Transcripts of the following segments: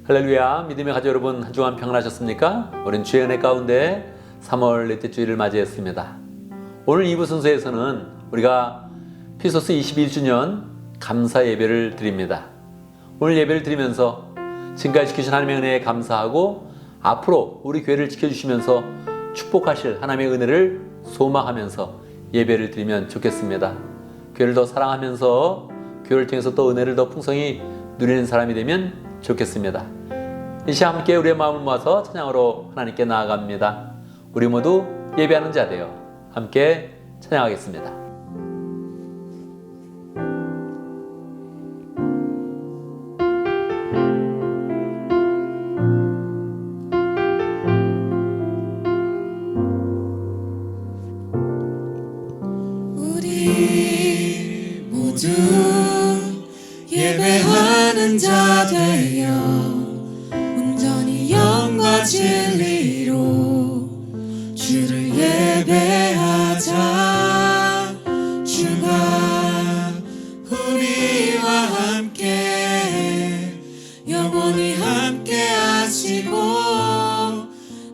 할렐루야, 믿음의 가족 여러분, 한 주간 평안하셨습니까? 우린 주의 은혜 가운데 3월 넷째 주일을 맞이했습니다. 오늘 2부 순서에서는 우리가 피소스 21주년 감사 예배를 드립니다. 오늘 예배를 드리면서 지금까지 지켜주신 하나님의 은혜에 감사하고 앞으로 우리 교회를 지켜주시면서 축복하실 하나님의 은혜를 소망하면서 예배를 드리면 좋겠습니다. 교회를 더 사랑하면서 교회를 통해서 또 은혜를 더 풍성히 누리는 사람이 되면 좋겠습니다. 이 시간 함께 우리의 마음을 모아서 찬양으로 하나님께 나아갑니다. 우리 모두 예배하는 자 되어 함께 찬양하겠습니다. 우리 모두 예배하는 자 되어 온전히 영과 진리로 주를 예배하자. 주가 우리와 함께 영원히 함께 하시고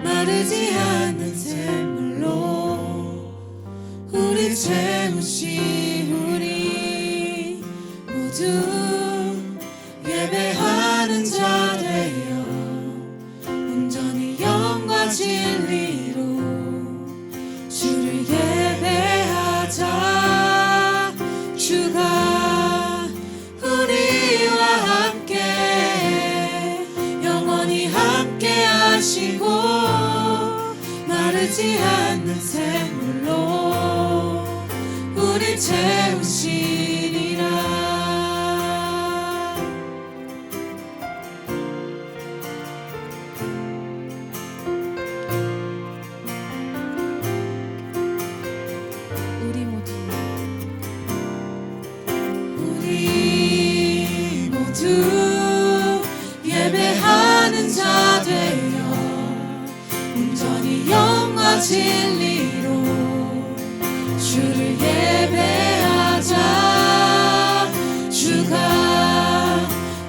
마르지 않는 샘물로 우리 채우시. 우리 모두 예배하는 자 되어 온전히 영과 진리로 주를 예배하자. 주가 우리와 함께 영원히 함께 하시고 마르지 않는 샘물로 우리 채우시리라. 우리 모두 예배하는 자 되어 온전히 영과 진리로 주를 예배하자. 주가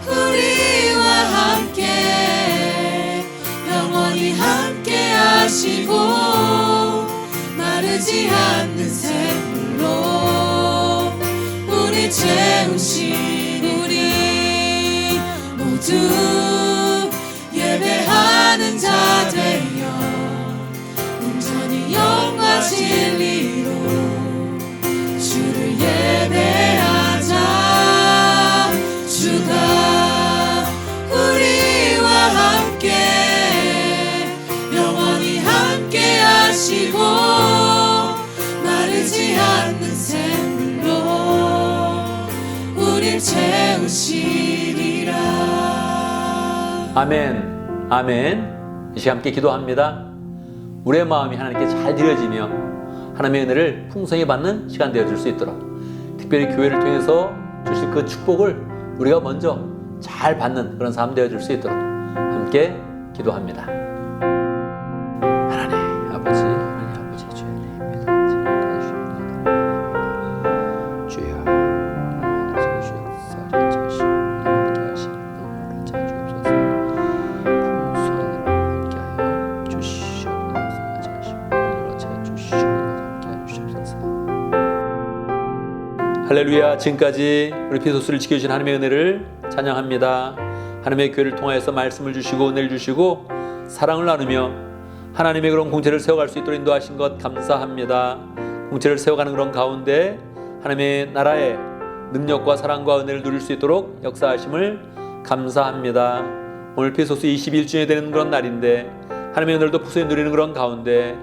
우리와 함께 영원히 함께 하시고 마르지 않는 샘물로 우리 채우시. 우리 모두 예배하는 자 되어 온전히 영과 진리로 주를 예배하자. 주가 우리와 함께 영원히 함께 하시고 마르지 않는 샘물로 우릴 채우시리라. 아멘, 아멘. 이 시간 함께 기도합니다. 우리의 마음이 하나님께 잘 드려지며 하나님의 은혜를 풍성히 받는 시간 되어줄 수 있도록 특별히 교회를 통해서 주실 그 축복을 우리가 먼저 잘 받는 그런 삶 되어줄 수 있도록 함께 기도합니다. 하나님 아버지, 하나님 아버지 주의 은혜입니다. 주여 할렐루야. 지금까지 우리 피소스를 지켜주신 하나님의 은혜를 찬양합니다. 하나님의 교회를 통하여서 말씀을 주시고 은혜를 주시고 사랑을 나누며 하나님의 그런 공체를 세워갈 수 있도록 인도하신 것 감사합니다. 공체를 세워가는 그런 가운데 하나님의 나라의 능력과 사랑과 은혜를 누릴 수 있도록 역사하심을 감사합니다. 오늘 피소스 21주년이 되는 그런 날인데 하나님의 은혜를 더 풍성히 누리는 그런 가운데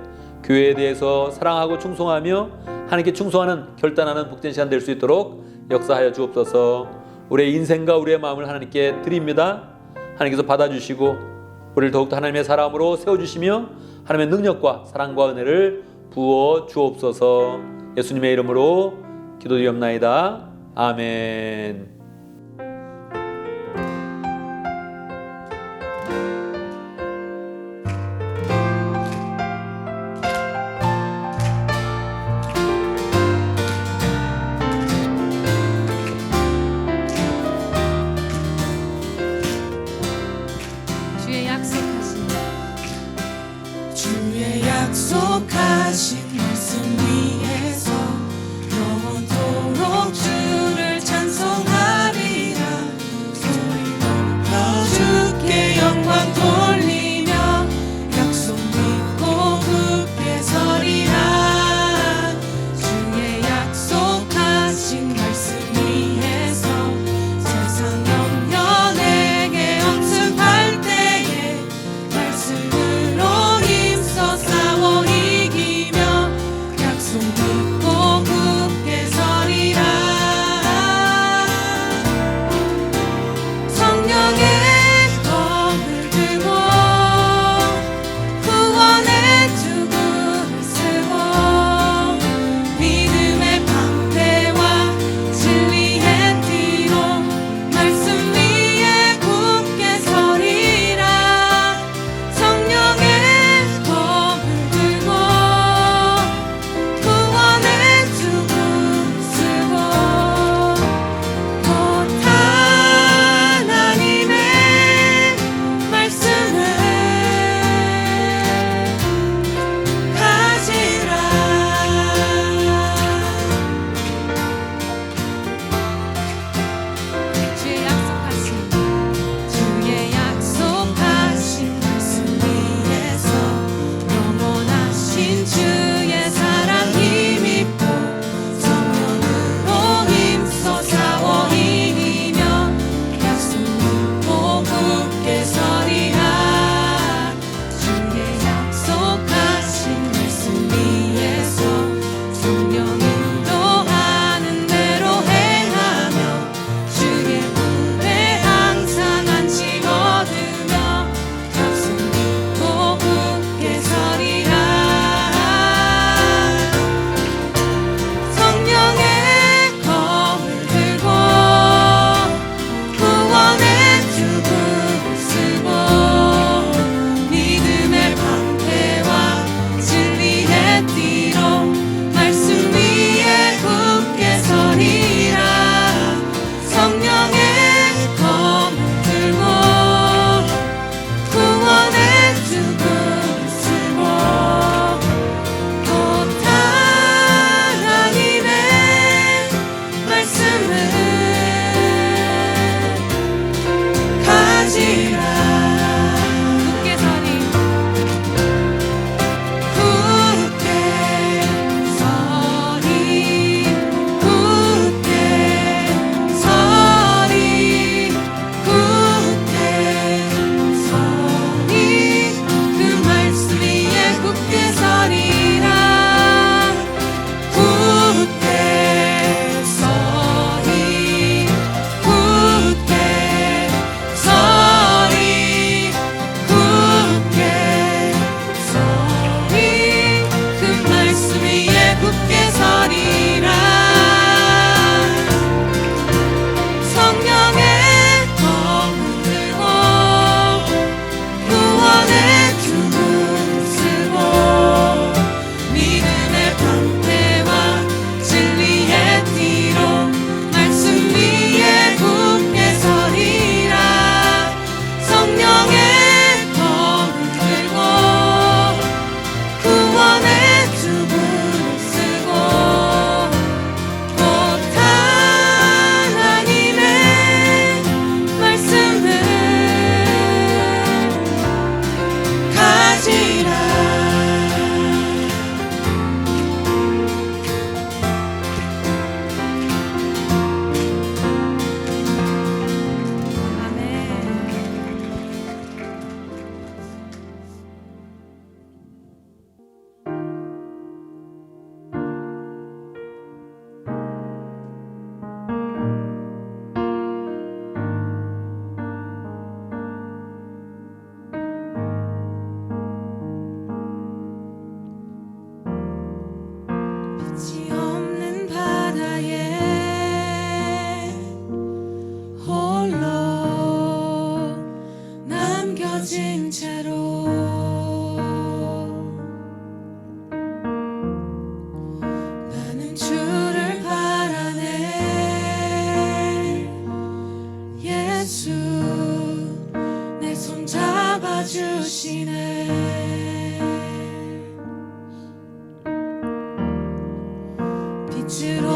교회에 대해서 사랑하고 충성하며 하나님께 충성하는 결단하는 복된 시간 될 수 있도록 역사하여 주옵소서. 우리의 인생과 우리의 마음을 하나님께 드립니다. 하나님께서 받아주시고 우리를 더욱더 하나님의 사람으로 세워주시며 하나님의 능력과 사랑과 은혜를 부어 주옵소서. 예수님의 이름으로 기도드리옵나이다. 아멘.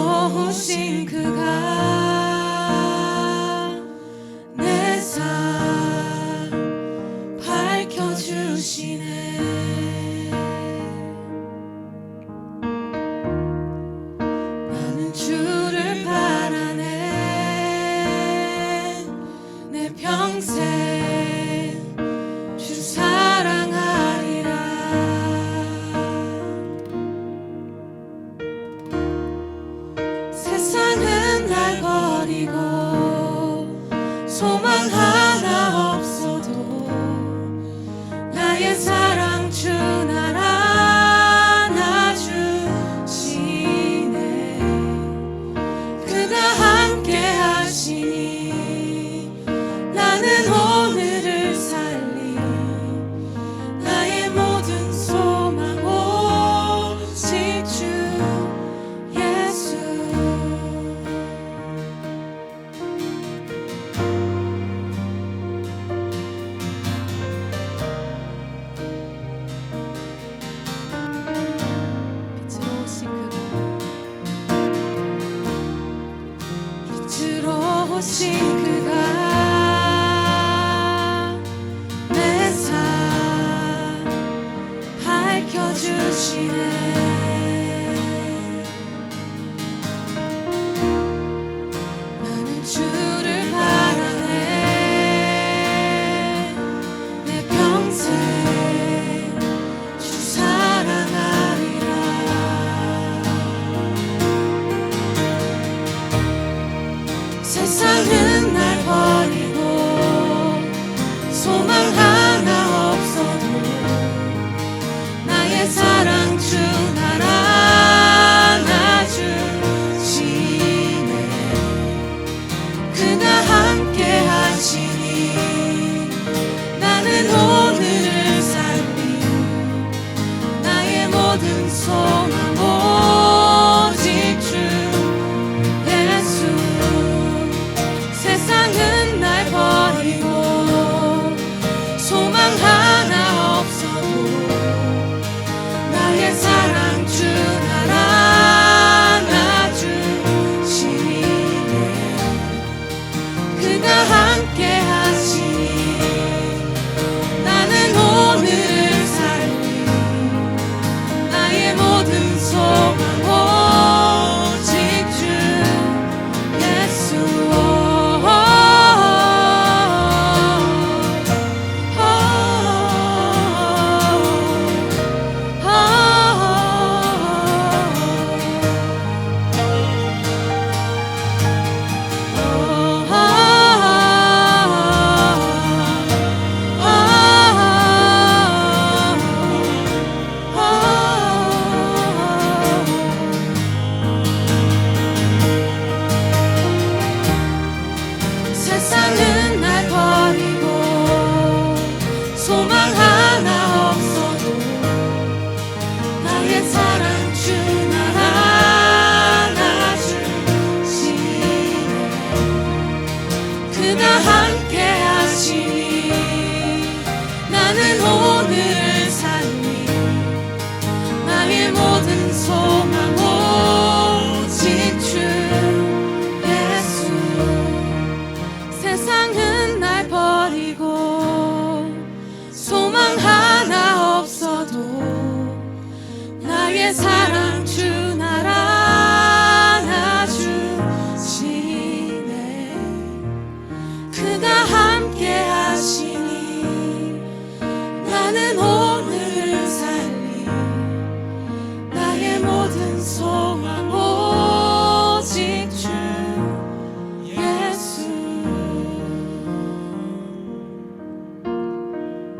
오신 그가 내 삶 밝혀주시네. 나는 주를 바라네. 내 평생 주 사랑하리라. 세상은 날 버리고 소망 하나 없어도 나의 사랑 주 날 안아주시네. 그가 함께 하시니 나는 오늘을 살리. 나의 모든 소망 오직 주 예수. 빛으로 오신 그가 내 삶 밝혀주시네. 나는 주를 바라네. 내 평생 주 사랑하리라. 세상은 날 버리고 소망 하나 없어도 나의 사랑 주 날 안아주시네. 그가 함께 하시니 나는 오늘을 살리. 나의 모든 소망 오직 주 예수. 세상은 날 버리고 소망 하나 없어도 나의 사랑 주 날 안아주시네. 그가 함께 하시니 나는 오늘을 살리. 나의 모든 소망 오직 주 예수. 세상은 날 버리고 소망 하나 없어도 나의 사랑 주 날 안아주시네. 그가 함께 하시니 나는 오늘을 살리. 나의 모든 소망 오직 주 예수. 세상은 날 버리고 소망 하나 없어도 나의 사랑 주 날 안아주시네. 그가 함께 하시니 나는 오늘을 살리. 나의 모든 소망 오직 주 예수.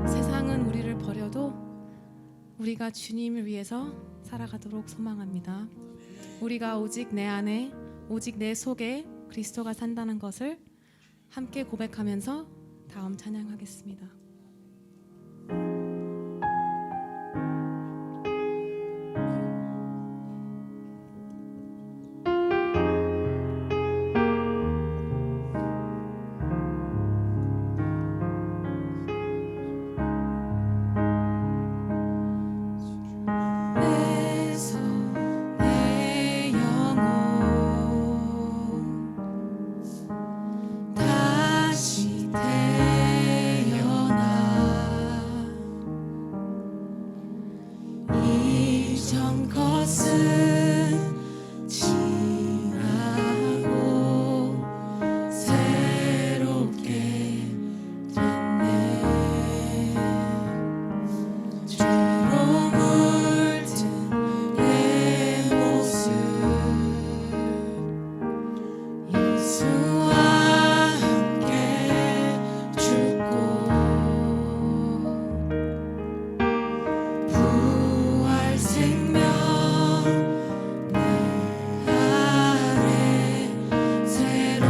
세상은 우리를 버려도 우리가 주님을 위해서 살아가도록 소망합니다. 우리가 오직 내 안에, 오직 내 속에 그리스도가 산다는 것을 함께 고백하면서 다음 찬양하겠습니다. 내 손 내 영혼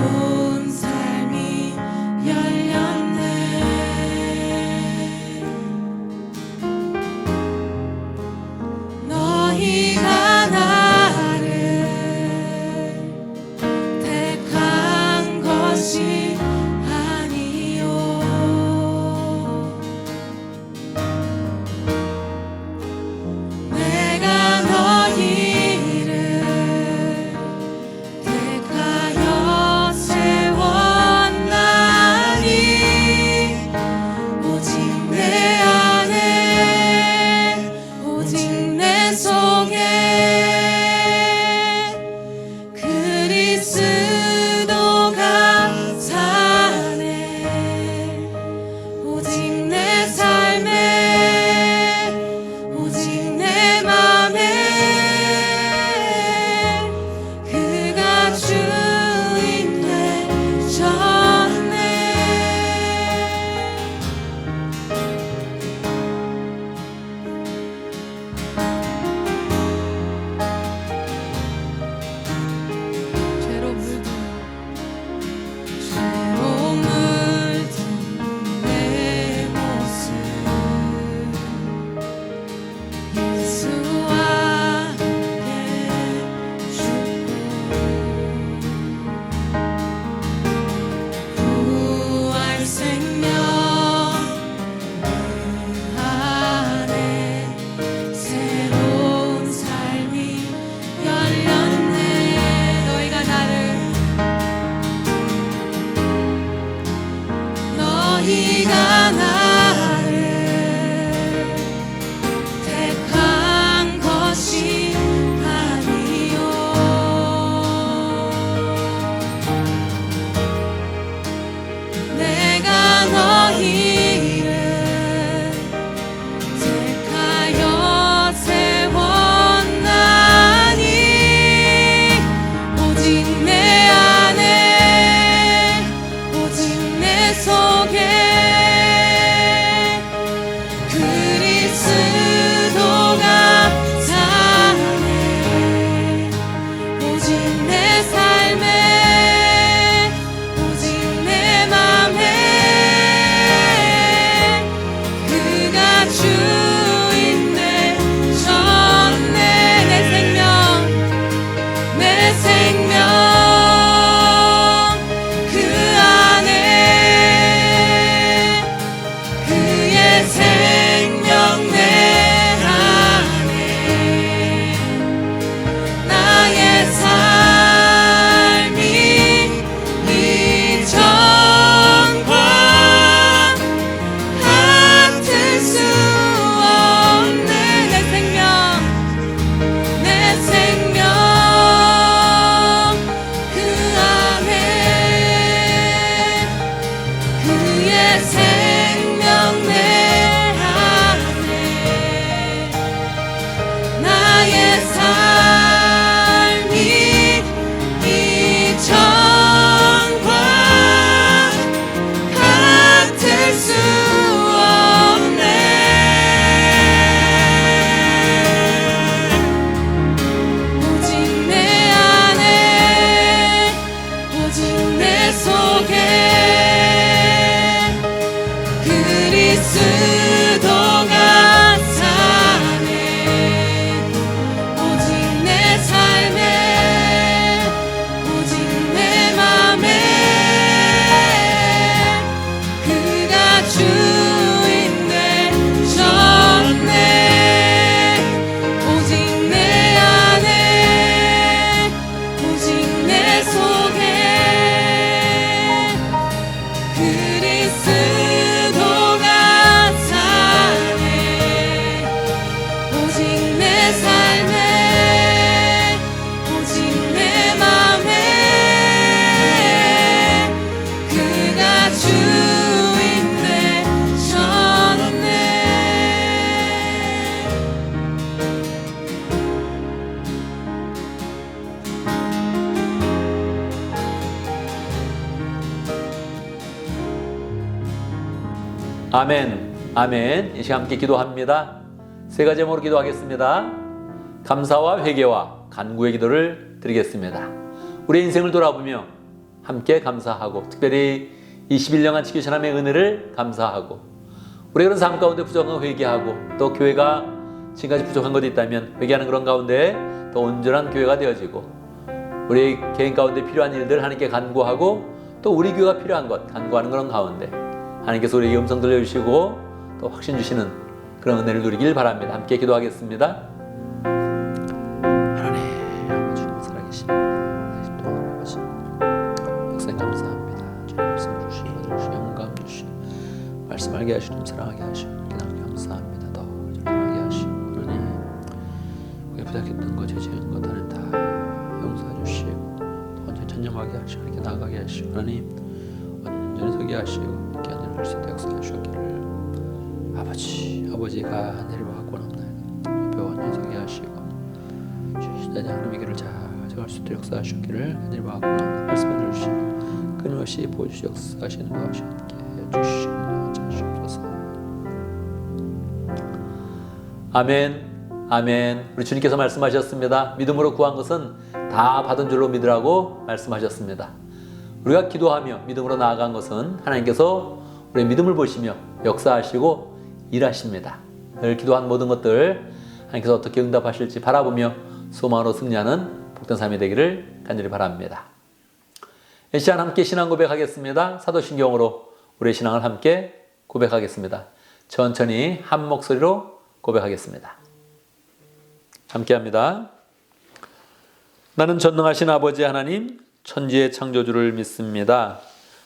새로운 삶이 열렸네. 너희가 나를 택한 것이 아니요 내가 너희를 택하여 세웠나니 오직 내 안에 오직 내 속에 그리스도가 사네. 오직 내 삶에 오직 내 맘에 그가 주인 되셨네. 죄로 물든 내 모습 예수와 함께 죽고 부활 생명 내 안에 새로운 삶이 열렸네. 너희가 나를 택한 것이 아니요 내가 너희를 택하여 세웠나니 오직 내 안에 오직 내 속에 그리스도가 사네. 오직 내 삶에 오직 내 맘에 그가 주인 되셨네. 내 생명 그 안에 그의 생명 내 안에 나의 삶이 이전과 같을 수 없네. 내 생명 그 안에 그의 생명 내 안에 나의 삶이 이전과 같을 수 없네. 오직 내 안에 오직 내 속에 그리스도가 사네. 오직 내 삶에 오직 내 맘에 그가 주인 되셨네. 오직 내 안에 오직 내 속에 그리스도가 사네. 오직 내 삶에 오직 내 맘에 그가 주인 되셨네. 아멘, 아멘. 이 시간 함께 기도합니다. 세 가지 제목으로 기도하겠습니다. 감사와 회개와 간구의 기도를 드리겠습니다. 우리의 인생을 돌아보며 함께 감사하고 특별히 21년간 지키신 하나님의 은혜를 감사하고 우리 그런 삶 가운데 부족한 거 회개하고 또 교회가 지금까지 부족한 것도 있다면 회개하는 그런 가운데 또 온전한 교회가 되어지고 우리 개인 가운데 필요한 일들 하나님께 간구하고 또 우리 교회가 필요한 것 간구하는 그런 가운데 하나님께서 우리에게 음성 들려주시고 또 확신 주시는 그런 은혜를 누리길 바랍니다. 함께 기도하겠습니다. 하나님 아버지 살아계신 아버지 역사에 감사합니다. 주님 말씀 주시고 영감 주시고 말씀 알게 하시고 사랑하게 하시고 기도하게 감사합니다. 더 사랑하게 하시고 하나님 우리 부탁했던 것 죄지은 것 하나님 다 용서해 주시고 또 언제 전념하게 하시고 이렇게 나아가게 하시고 하나님 완전히 서게 하시고 이렇게 하늘을 수 있도록 역사해 주시기를 아버지가 하늘을 받고 남나이다. 옆에 완전히 서게 하시고 주시다니 하나님의 길을 잘 가져갈 수 있도록 역사하시기를 하늘을 받고 남나이다. 말씀해 주시고 끊임없이 보여주시 역사하시는 것이 함께 해주시고 자주옵소서. 아멘 아멘. 우리 주님께서 말씀하셨습니다. 믿음으로 구한 것은 다 받은 줄로 믿으라고 말씀하셨습니다. 우리가 기도하며 믿음으로 나아간 것은 하나님께서 우리의 믿음을 보시며 역사하시고 일하십니다. 늘 기도한 모든 것들 하나님께서 어떻게 응답하실지 바라보며 소망으로 승리하는 복된 삶이 되기를 간절히 바랍니다. 이 시간 함께 신앙 고백하겠습니다. 사도신경으로 우리의 신앙을 함께 고백하겠습니다. 천천히 한 목소리로 고백하겠습니다. 함께합니다. 나는 전능하신 아버지 하나님 천지의 창조주를 믿습니다.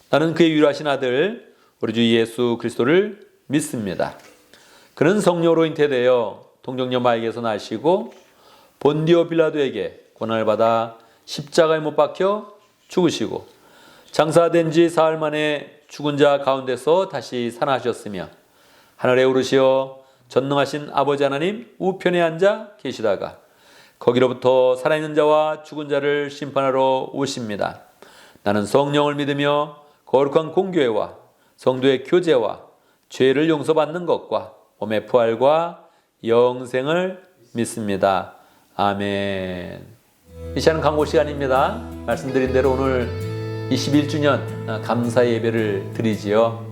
나는 그의 유일하신 아들 우리 주 예수 그리스도를 믿습니다. 그는 성령으로 잉태되어 동정녀 마리아에게서 나시고 본디오 빌라도에게 고난을 받아 십자가에 못 박혀 죽으시고 장사된 지 사흘 만에 죽은 자 가운데서 다시 살아나셨으며 하늘에 오르시어 전능하신 아버지 하나님 우편에 앉아 계시다가 거기로부터 살아있는 자와 죽은 자를 심판하러 오십니다. 나는 성령을 믿으며 거룩한 공교회와 성도의 교제와 죄를 용서받는 것과 몸의 부활과 영생을 믿습니다. 아멘. 이 시간은 광고 시간입니다. 말씀드린 대로 오늘 21주년 감사 예배를 드리지요.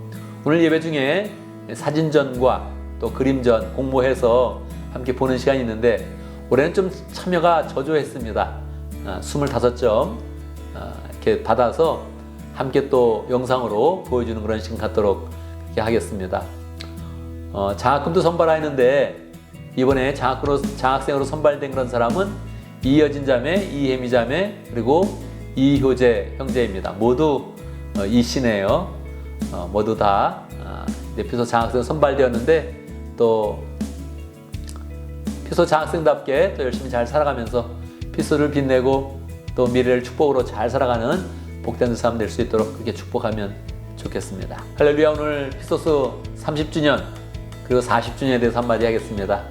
오늘 예배 중에 사진전과 또 그림전 공모해서 함께 보는 시간이 있는데 올해는 좀 참여가 저조했습니다. 25점 이렇게 받아서 함께 또 영상으로 보여주는 그런 시간 갖도록 그렇게 하겠습니다. 장학금도 선발하였는데 이번에 장학생으로 선발된 그런 사람은 이여진 자매, 이혜미 자매 그리고 이효재 형제입니다. 모두 이씨네요. 모두 다 피소 장학생 선발되었는데 또 피소 장학생답게 또 열심히 잘 살아가면서 피소를 빛내고 또 미래를 축복으로 잘 살아가는 복된 삶 될 수 있도록 그렇게 축복하면 좋겠습니다. 할렐루야. 오늘 피소스 30주년 그리고 40주년에 대해서 한마디 하겠습니다.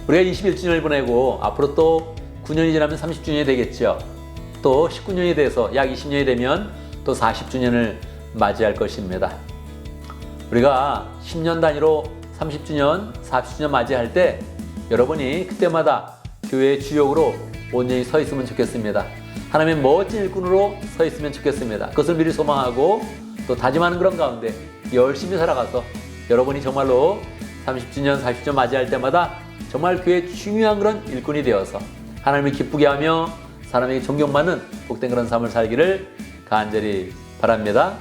우리가 21주년을 보내고 앞으로 또 9년이 지나면 30주년이 되겠죠. 또 19년이 돼서 약 20년이 되면 또 40주년을 맞이할 것입니다. 우리가 10년 단위로 30주년, 40주년 맞이할 때 여러분이 그때마다 교회의 주역으로 온전히 서 있으면 좋겠습니다. 하나님의 멋진 일꾼으로 서 있으면 좋겠습니다. 그것을 미리 소망하고 또 다짐하는 그런 가운데 열심히 살아가서 여러분이 정말로 30주년, 40주년 맞이할 때마다 정말 교회의 중요한 그런 일꾼이 되어서 하나님을 기쁘게 하며 사람에게 존경받는 복된 그런 삶을 살기를 간절히 바랍니다.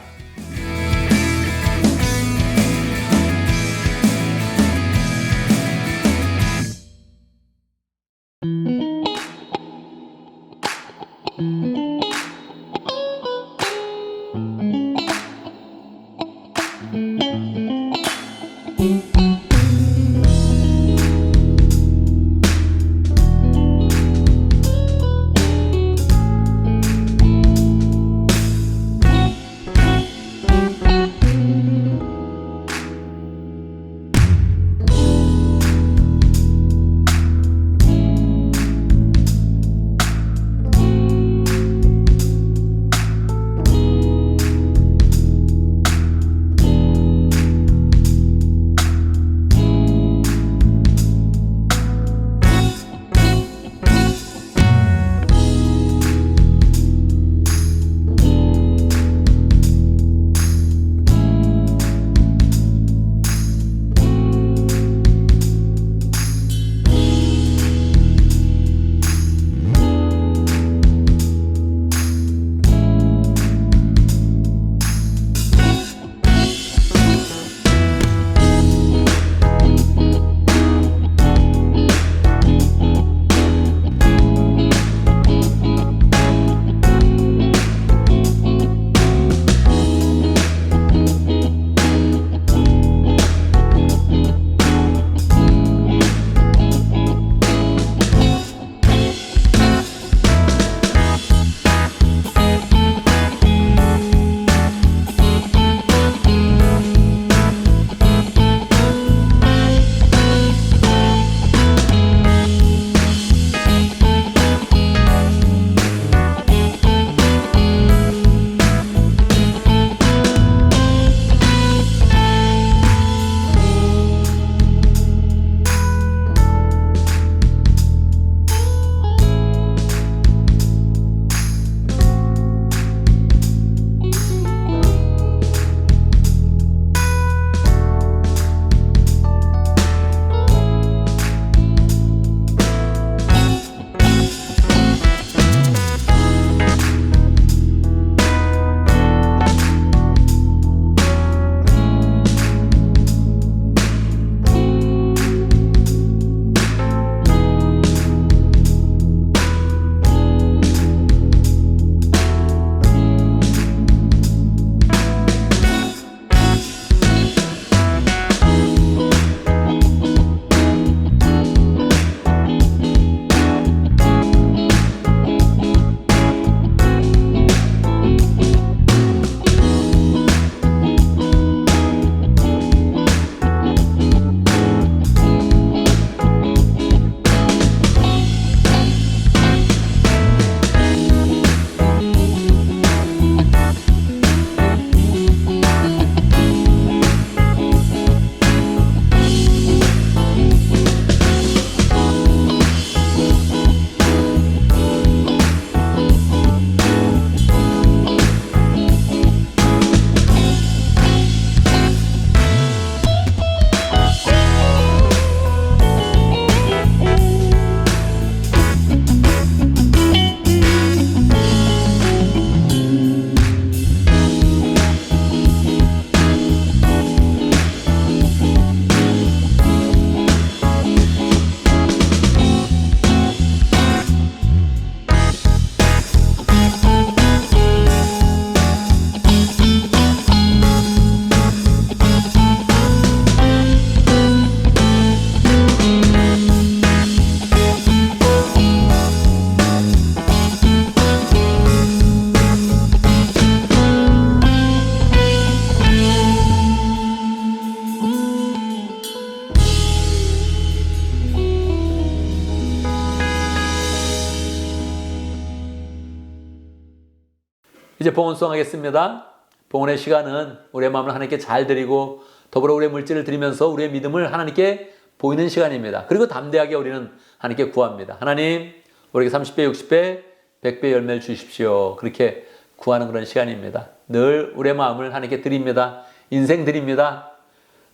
이제 봉헌송 하겠습니다. 봉헌의 시간은 우리의 마음을 하나님께 잘 드리고 더불어 우리의 물질을 드리면서 우리의 믿음을 하나님께 보이는 시간입니다. 그리고 담대하게 우리는 하나님께 구합니다. 하나님, 우리에게 30배, 60배, 100배 열매를 주십시오. 그렇게 구하는 그런 시간입니다. 늘 우리의 마음을 하나님께 드립니다. 인생 드립니다.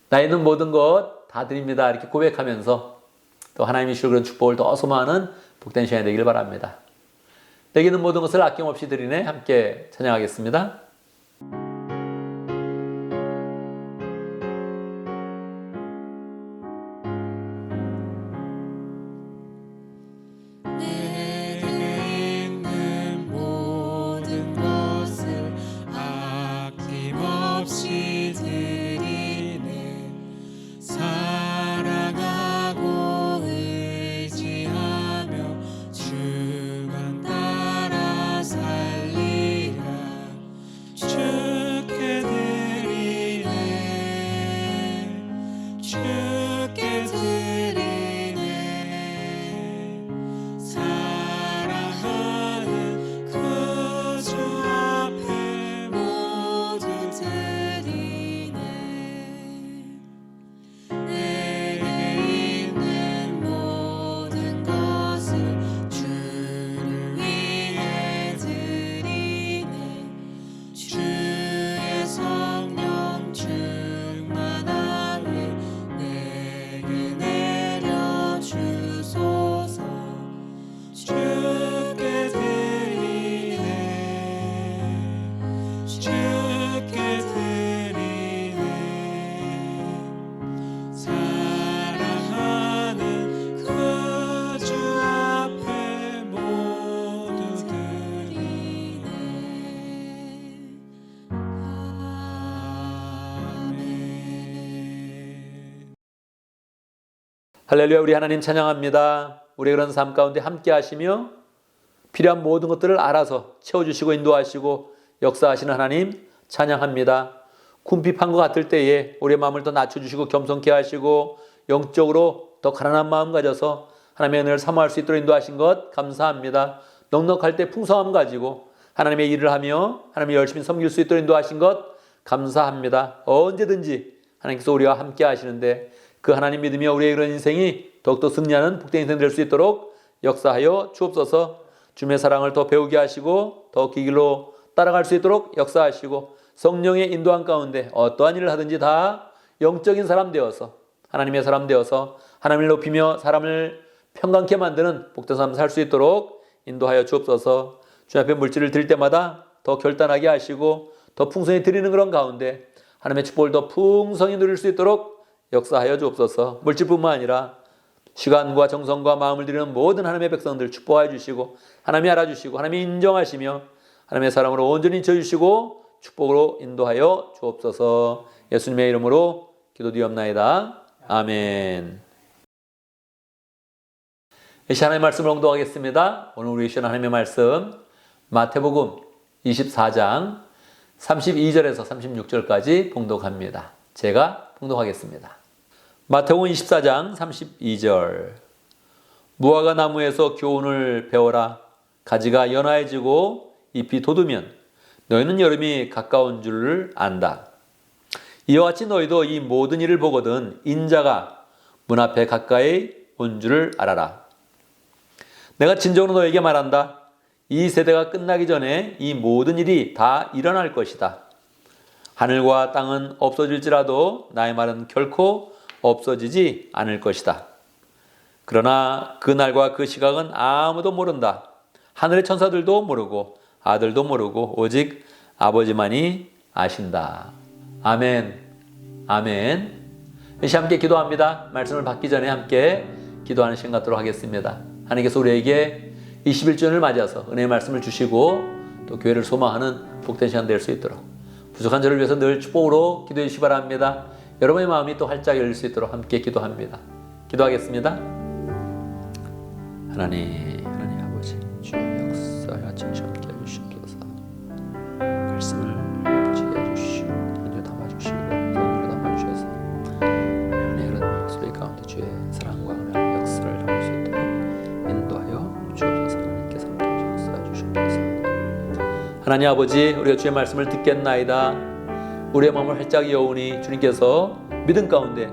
나에 있는 모든 것 다 드립니다. 이렇게 고백하면서 또 하나님이 주실 그런 축복을 더 소망하는 복된 시간이 되길 바랍니다. 내게 있는 모든 것을 아낌없이 드리네. 함께 찬양하겠습니다. 내게 있는 모든 것을 아낌없이 드리네. 사랑하고 의지하며 주만 따라 살리라. 주께 드리네. 주께 드리네. 사랑하는 그 주 앞에 모두 드리네. 내게 있는 모든 것을 주를 위해 드리네. 주의 성령 충만하게 내게 내려주소서. 주께 드리네. 주께 드리네. 사랑하는 그 주 앞에 모두 드리네. 아멘. 할렐루야. 우리 하나님 찬양합니다. 우리 그런 삶 가운데 함께 하시며 필요한 모든 것들을 알아서 채워주시고 인도하시고 역사하시는 하나님 찬양합니다. 궁핍한 것 같을 때에 우리의 마음을 더 낮춰주시고 겸손케 하시고 영적으로 더 가난한 마음 가져서 하나님의 은혜를 사모할 수 있도록 인도하신 것 감사합니다. 넉넉할 때 풍성함 가지고 하나님의 일을 하며 하나님을 열심히 섬길 수 있도록 인도하신 것 감사합니다. 언제든지 하나님께서 우리와 함께 하시는데 그 하나님 믿으며 우리의 그런 인생이 더욱더 승리하는 복된 인생 될 수 있도록 역사하여 주옵소서. 주님의 사랑을 더 배우게 하시고 더 그 길로 따라갈 수 있도록 역사하시고 성령의 인도함 가운데 어떠한 일을 하든지 다 영적인 사람 되어서 하나님의 사람 되어서 하나님을 높이며 사람을 평강케 만드는 복된 삶 살 수 있도록 인도하여 주옵소서. 주님 앞에 물질을 드릴 때마다 더 결단하게 하시고 더 풍성히 드리는 그런 가운데 하나님의 축복을 더 풍성히 누릴 수 있도록 역사하여 주옵소서. 물질뿐만 아니라 시간과 정성과 마음을 드리는 모든 하나님의 백성들 축복하여 주시고 하나님이 알아주시고 하나님이 인정하시며 하나님의 사랑으로 온전히 쳐주시고 축복으로 인도하여 주옵소서. 예수님의 이름으로 기도드리옵나이다. 아멘. 이 시간의 말씀을 봉독하겠습니다. 오늘 우리 시간 하나님의 말씀 마태복음 24장 32절에서 36절까지 봉독합니다. 제가 봉독하겠습니다. 마태복음 24장 32절. 무화과 나무에서 교훈을 배워라. 가지가 연화해지고 잎이 돋으면 너희는 여름이 가까운 줄을 안다. 이와 같이 너희도 이 모든 일을 보거든 인자가 문 앞에 가까이 온 줄을 알아라. 내가 진정으로 너에게 말한다. 이 세대가 끝나기 전에 이 모든 일이 다 일어날 것이다. 하늘과 땅은 없어질지라도 나의 말은 결코 없어지지 않을 것이다. 그러나 그 날과 그 시각은 아무도 모른다. 하늘의 천사들도 모르고 아들도 모르고 오직 아버지만이 아신다. 아멘. 아멘. 이제 함께 기도합니다. 말씀을 받기 전에 함께 기도하는 시간 갖도록 하겠습니다. 하나님께서 우리에게 21주년을 맞이해서 은혜의 말씀을 주시고 또 교회를 소망하는 복된 시간 될 수 있도록 부족한 저를 위해서 늘 축복으로 기도해 주시기 바랍니다. 여러분의 마음이 또 활짝 열릴 수 있도록 함께 기도합니다. 기도하겠습니다. 하나님 아버지, 주의 역사와 진실 함께 해주시옵소서. 말씀을 아버지께 해주시고 은혜 담아주시고 성령으로 담아주셔서 은혜는 소리 가운데 주의 사랑과 은혜와 역사를 담을 수 있도록 인도하여 주옵소서. 하나님께서 함께 역사해 주시옵소서. 하나님 아버지, 우리가 주의 말씀을 듣겠나이다. 우리의 마음을 활짝 여오니 주님께서 믿음 가운데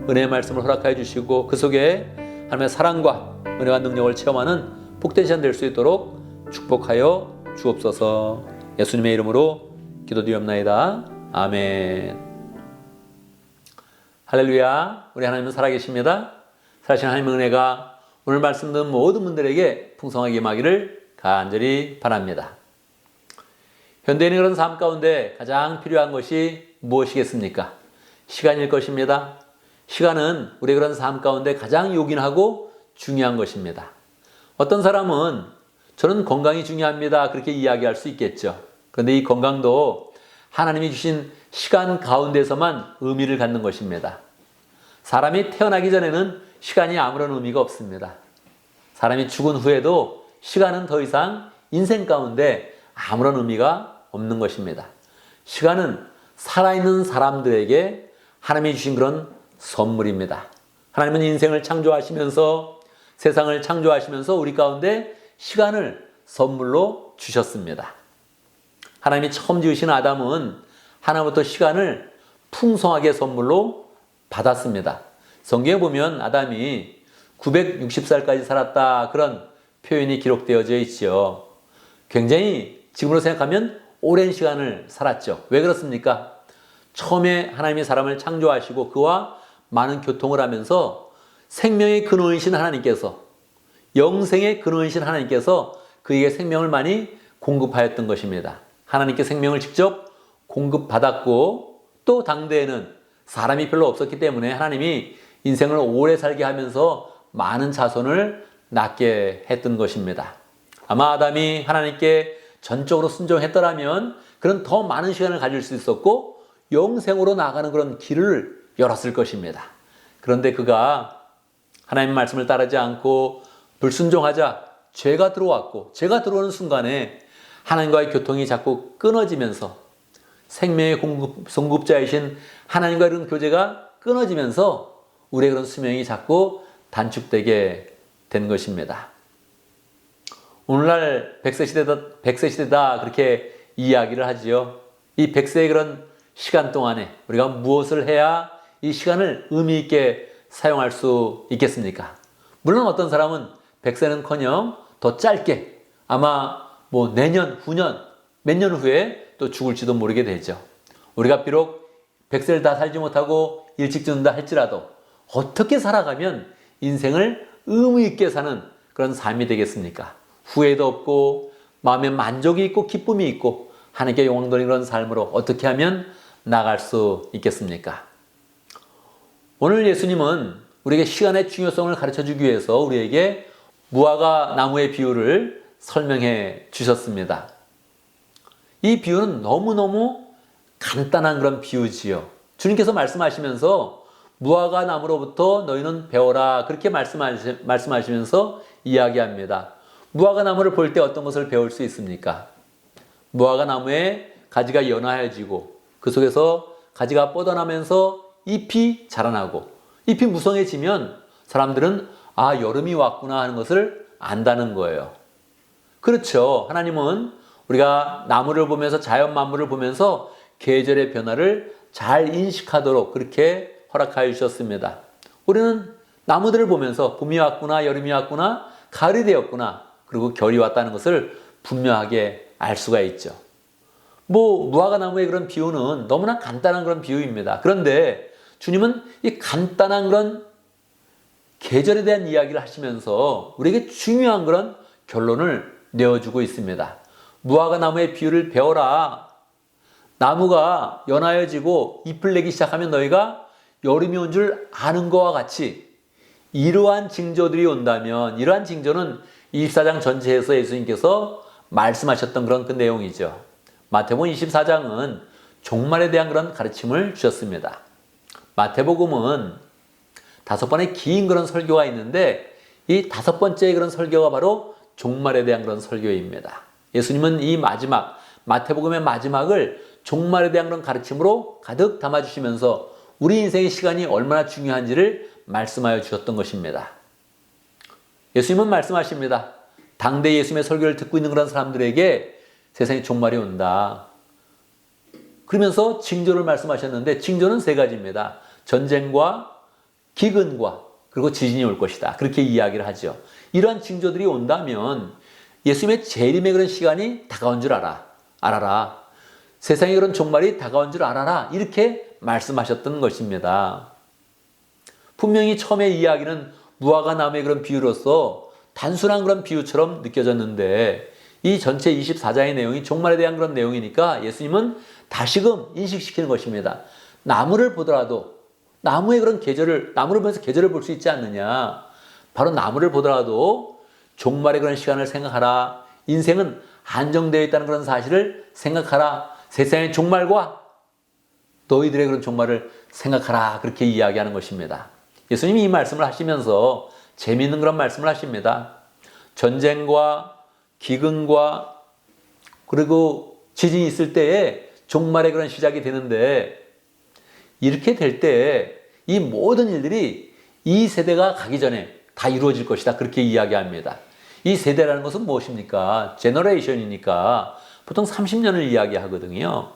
은혜의 말씀을 허락하여 주시고 그 속에 하나님의 사랑과 은혜와 능력을 체험하는 복된 시간 될 수 있도록 축복하여 주옵소서. 예수님의 이름으로 기도드리옵나이다. 아멘. 할렐루야. 우리 하나님은 살아계십니다. 살아계신 하나님의 은혜가 오늘 말씀 듣는 모든 분들에게 풍성하게 임하기를 간절히 바랍니다. 현대인의 그런 삶 가운데 가장 필요한 것이 무엇이겠습니까? 시간일 것입니다. 시간은 우리의 그런 삶 가운데 가장 요긴하고 중요한 것입니다. 어떤 사람은 저는 건강이 중요합니다. 그렇게 이야기할 수 있겠죠. 그런데 이 건강도 하나님이 주신 시간 가운데서만 의미를 갖는 것입니다. 사람이 태어나기 전에는 시간이 아무런 의미가 없습니다. 사람이 죽은 후에도 시간은 더 이상 인생 가운데 아무런 의미가 없는 것입니다. 시간은 살아있는 사람들에게 하나님이 주신 그런 선물입니다. 하나님은 인생을 창조하시면서 세상을 창조하시면서 우리 가운데 시간을 선물로 주셨습니다. 하나님이 처음 지으신 아담은 하나님부터 시간을 풍성하게 선물로 받았습니다. 성경에 보면 아담이 960살까지 살았다 그런 표현이 기록되어져 있죠. 굉장히 지금으로 생각하면 오랜 시간을 살았죠. 왜 그렇습니까? 처음에 하나님이 사람을 창조하시고 그와 많은 교통을 하면서 생명의 근원이신 하나님께서, 영생의 근원이신 하나님께서 그에게 생명을 많이 공급하였던 것입니다. 하나님께 생명을 직접 공급받았고 또 당대에는 사람이 별로 없었기 때문에 하나님이 인생을 오래 살게 하면서 많은 자손을 낳게 했던 것입니다. 아마 아담이 하나님께 전적으로 순종했더라면 그런 더 많은 시간을 가질 수 있었고 영생으로 나아가는 그런 길을 열었을 것입니다. 그런데 그가 하나님의 말씀을 따르지 않고 불순종하자 죄가 들어왔고, 죄가 들어오는 순간에 하나님과의 교통이 자꾸 끊어지면서 생명의 공급자이신 하나님과의 그런 교제가 끊어지면서 우리의 그런 수명이 자꾸 단축되게 된 것입니다. 오늘날 100세 시대다 그렇게 이야기를 하지요. 이 100세의 그런 시간 동안에 우리가 무엇을 해야 이 시간을 의미 있게 사용할 수 있겠습니까? 물론 어떤 사람은 100세는커녕 더 짧게 아마 뭐 내년, 후년, 몇 년 후에 또 죽을지도 모르게 되죠. 우리가 비록 100세를 다 살지 못하고 일찍 죽는다 할지라도 어떻게 살아가면 인생을 의미 있게 사는 그런 삶이 되겠습니까? 후회도 없고 마음에 만족이 있고 기쁨이 있고 하나님께 영광 돌리는 그런 삶으로 어떻게 하면 나갈 수 있겠습니까? 오늘 예수님은 우리에게 시간의 중요성을 가르쳐주기 위해서 우리에게 무화과 나무의 비유를 설명해 주셨습니다. 이 비유는 너무너무 간단한 그런 비유지요. 주님께서 말씀하시면서 무화과 나무로부터 너희는 배워라 그렇게 말씀하시면서 이야기합니다. 무화과 나무를 볼 때 어떤 것을 배울 수 있습니까? 무화과 나무에 가지가 연하여지고 그 속에서 가지가 뻗어나면서 잎이 자라나고 잎이 무성해지면 사람들은 아, 여름이 왔구나 하는 것을 안다는 거예요. 그렇죠. 하나님은 우리가 나무를 보면서 자연 만물을 보면서 계절의 변화를 잘 인식하도록 그렇게 허락하여 주셨습니다. 우리는 나무들을 보면서 봄이 왔구나, 여름이 왔구나, 가을이 되었구나, 그리고 겨울이 왔다는 것을 분명하게 알 수가 있죠. 무화과 나무의 그런 비유는 너무나 간단한 그런 비유입니다. 그런데 주님은 이 간단한 그런 계절에 대한 이야기를 하시면서 우리에게 중요한 그런 결론을 내어주고 있습니다. 무화과 나무의 비유를 배워라. 나무가 연하여지고 잎을 내기 시작하면 너희가 여름이 온 줄 아는 것과 같이 이러한 징조들이 온다면, 이러한 징조는 24장 전체에서 예수님께서 말씀하셨던 그런 그 내용이죠. 마태복음 24장은 종말에 대한 그런 가르침을 주셨습니다. 마태복음은 5번의 긴 그런 설교가 있는데 이 5번째 그런 설교가 바로 종말에 대한 그런 설교입니다. 예수님은 이 마지막, 마태복음의 마지막을 종말에 대한 그런 가르침으로 가득 담아주시면서 우리 인생의 시간이 얼마나 중요한지를 말씀하여 주셨던 것입니다. 예수님은 말씀하십니다. 당대 예수님의 설교를 듣고 있는 그런 사람들에게 세상에 종말이 온다. 그러면서 징조를 말씀하셨는데 징조는 세 가지입니다. 전쟁과 기근과 그리고 지진이 올 것이다. 그렇게 이야기를 하죠. 이러한 징조들이 온다면 예수님의 재림의 그런 시간이 다가온 줄 알아라. 세상에 그런 종말이 다가온 줄 알아라. 이렇게 말씀하셨던 것입니다. 분명히 처음에 이야기는 무화과 나무의 그런 비유로서 단순한 그런 비유처럼 느껴졌는데 이 전체 24장의 내용이 종말에 대한 그런 내용이니까 예수님은 다시금 인식시키는 것입니다. 나무를 보더라도 나무의 그런 계절을, 나무를 보면서 계절을 볼 수 있지 않느냐. 바로 나무를 보더라도 종말의 그런 시간을 생각하라. 인생은 한정되어 있다는 그런 사실을 생각하라. 세상의 종말과 너희들의 그런 종말을 생각하라. 그렇게 이야기하는 것입니다. 예수님이 이 말씀을 하시면서 재미있는 그런 말씀을 하십니다. 전쟁과 기근과 그리고 지진이 있을 때에 종말의 그런 시작이 되는데 이렇게 될 때 이 모든 일들이 이 세대가 가기 전에 다 이루어질 것이다. 그렇게 이야기합니다. 이 세대라는 것은 무엇입니까? 제너레이션이니까 보통 30년을 이야기하거든요.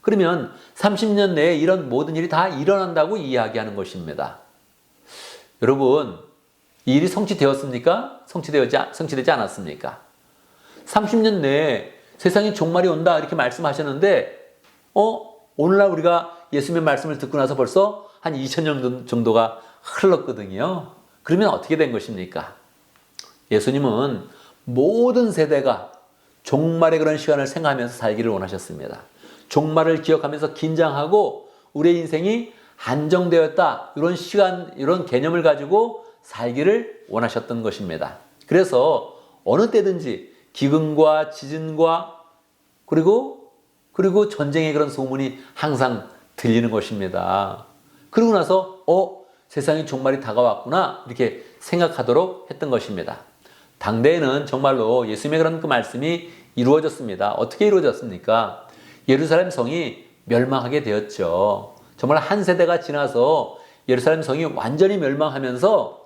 그러면 30년 내에 이런 모든 일이 다 일어난다고 이야기하는 것입니다. 여러분, 이 일이 성취되었습니까? 성취되지 않았습니까? 30년 내에 세상에 종말이 온다 이렇게 말씀하셨는데 오늘날 우리가 예수님의 말씀을 듣고 나서 벌써 한 2000년 정도가 흘렀거든요. 그러면 어떻게 된 것입니까? 예수님은 모든 세대가 종말의 그런 시간을 생각하면서 살기를 원하셨습니다. 종말을 기억하면서 긴장하고 우리의 인생이 한정되었다. 이런 시간, 이런 개념을 가지고 살기를 원하셨던 것입니다. 그래서 어느 때든지 기근과 지진과 그리고 전쟁의 그런 소문이 항상 들리는 것입니다. 그러고 나서 세상의 종말이 다가왔구나 이렇게 생각하도록 했던 것입니다. 당대에는 정말로 예수님의 그런 그 말씀이 이루어졌습니다. 어떻게 이루어졌습니까? 예루살렘 성이 멸망하게 되었죠. 정말 한 세대가 지나서 예루살렘 성이 완전히 멸망하면서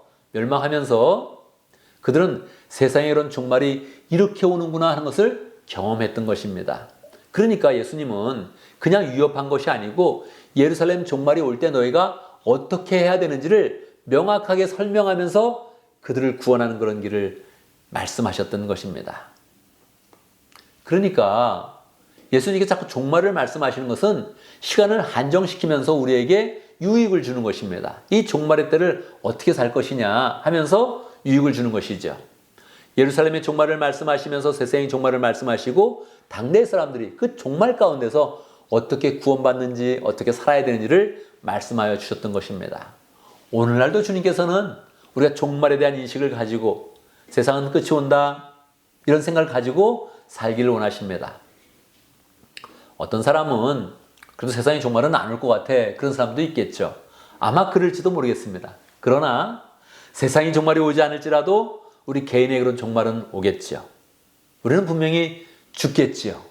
그들은 세상에 이런 종말이 이렇게 오는구나 하는 것을 경험했던 것입니다. 그러니까 예수님은 그냥 위협한 것이 아니고 예루살렘 종말이 올 때 너희가 어떻게 해야 되는지를 명확하게 설명하면서 그들을 구원하는 그런 길을 말씀하셨던 것입니다. 그러니까 예수님께 자꾸 종말을 말씀하시는 것은 시간을 한정시키면서 우리에게 유익을 주는 것입니다. 이 종말의 때를 어떻게 살 것이냐 하면서 유익을 주는 것이죠. 예루살렘의 종말을 말씀하시면서 세상의 종말을 말씀하시고 당대 사람들이 그 종말 가운데서 어떻게 구원받는지 어떻게 살아야 되는지를 말씀하여 주셨던 것입니다. 오늘날도 주님께서는 우리가 종말에 대한 인식을 가지고 세상은 끝이 온다 이런 생각을 가지고 살기를 원하십니다. 어떤 사람은 그래도 세상의 종말은 안 올 것 같아 그런 사람도 있겠죠. 아마 그럴지도 모르겠습니다. 그러나 세상의 종말이 오지 않을지라도 우리 개인의 그런 종말은 오겠죠. 우리는 분명히 죽겠지요.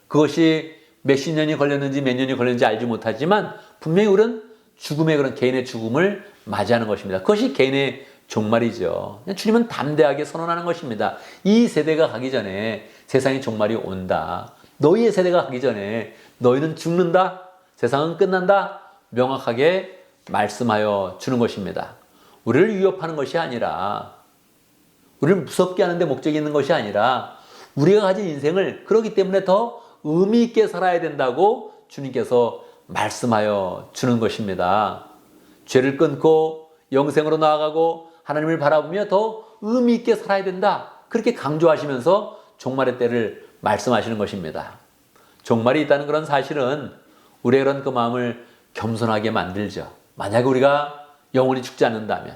그것이 몇십 년이 걸렸는지 몇 년이 걸렸는지 알지 못하지만 분명히 우리는 죽음의 그런 개인의 죽음을 맞이하는 것입니다. 그것이 개인의 종말이죠. 주님은 담대하게 선언하는 것입니다. 이 세대가 가기 전에 세상의 종말이 온다. 너희의 세대가 가기 전에 너희는 죽는다. 세상은 끝난다. 명확하게 말씀하여 주는 것입니다. 우리를 위협하는 것이 아니라 우리를 무섭게 하는 데 목적이 있는 것이 아니라 우리가 가진 인생을 그렇기 때문에 더 의미 있게 살아야 된다고 주님께서 말씀하여 주는 것입니다. 죄를 끊고 영생으로 나아가고 하나님을 바라보며 더 의미 있게 살아야 된다. 그렇게 강조하시면서 종말의 때를 말씀하시는 것입니다. 종말이 있다는 그런 사실은 우리의 그런 그 마음을 겸손하게 만들죠. 만약에 우리가 영원히 죽지 않는다면,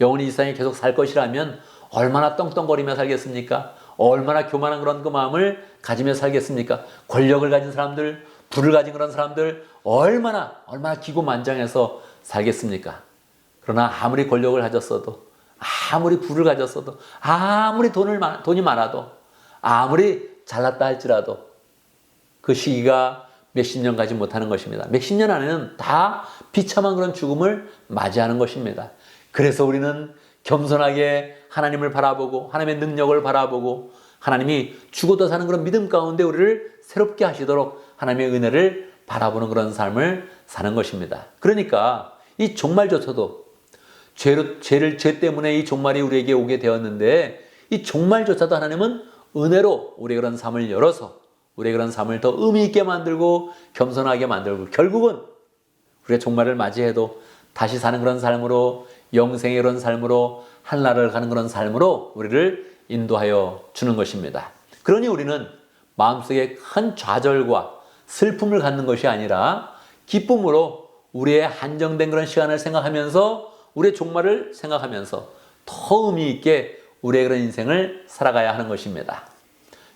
영원히 이 세상에 계속 살 것이라면 얼마나 떵떵거리며 살겠습니까? 얼마나 교만한 그런 그 마음을 가지며 살겠습니까? 권력을 가진 사람들, 부를 가진 그런 사람들 얼마나 기고만장해서 살겠습니까? 그러나 아무리 권력을 가졌어도, 아무리 부를 가졌어도, 아무리 돈이 많아도, 아무리 잘났다 할지라도 그 시기가 몇십 년 가지 못하는 것입니다. 몇십 년 안에는 다 비참한 그런 죽음을 맞이하는 것입니다. 그래서 우리는 겸손하게 하나님을 바라보고 하나님의 능력을 바라보고 하나님이 죽어도 사는 그런 믿음 가운데 우리를 새롭게 하시도록 하나님의 은혜를 바라보는 그런 삶을 사는 것입니다. 그러니까 이 종말조차도 죄 때문에 이 종말이 우리에게 오게 되었는데 이 종말조차도 하나님은 은혜로 우리의 그런 삶을 열어서 우리의 그런 삶을 더 의미 있게 만들고 겸손하게 만들고 결국은 우리가 종말을 맞이해도 다시 사는 그런 삶으로 영생의 그런 삶으로 한나라를 가는 그런 삶으로 우리를 인도하여 주는 것입니다. 그러니 우리는 마음속에 큰 좌절과 슬픔을 갖는 것이 아니라 기쁨으로 우리의 한정된 그런 시간을 생각하면서 우리의 종말을 생각하면서 더 의미 있게 우리의 그런 인생을 살아가야 하는 것입니다.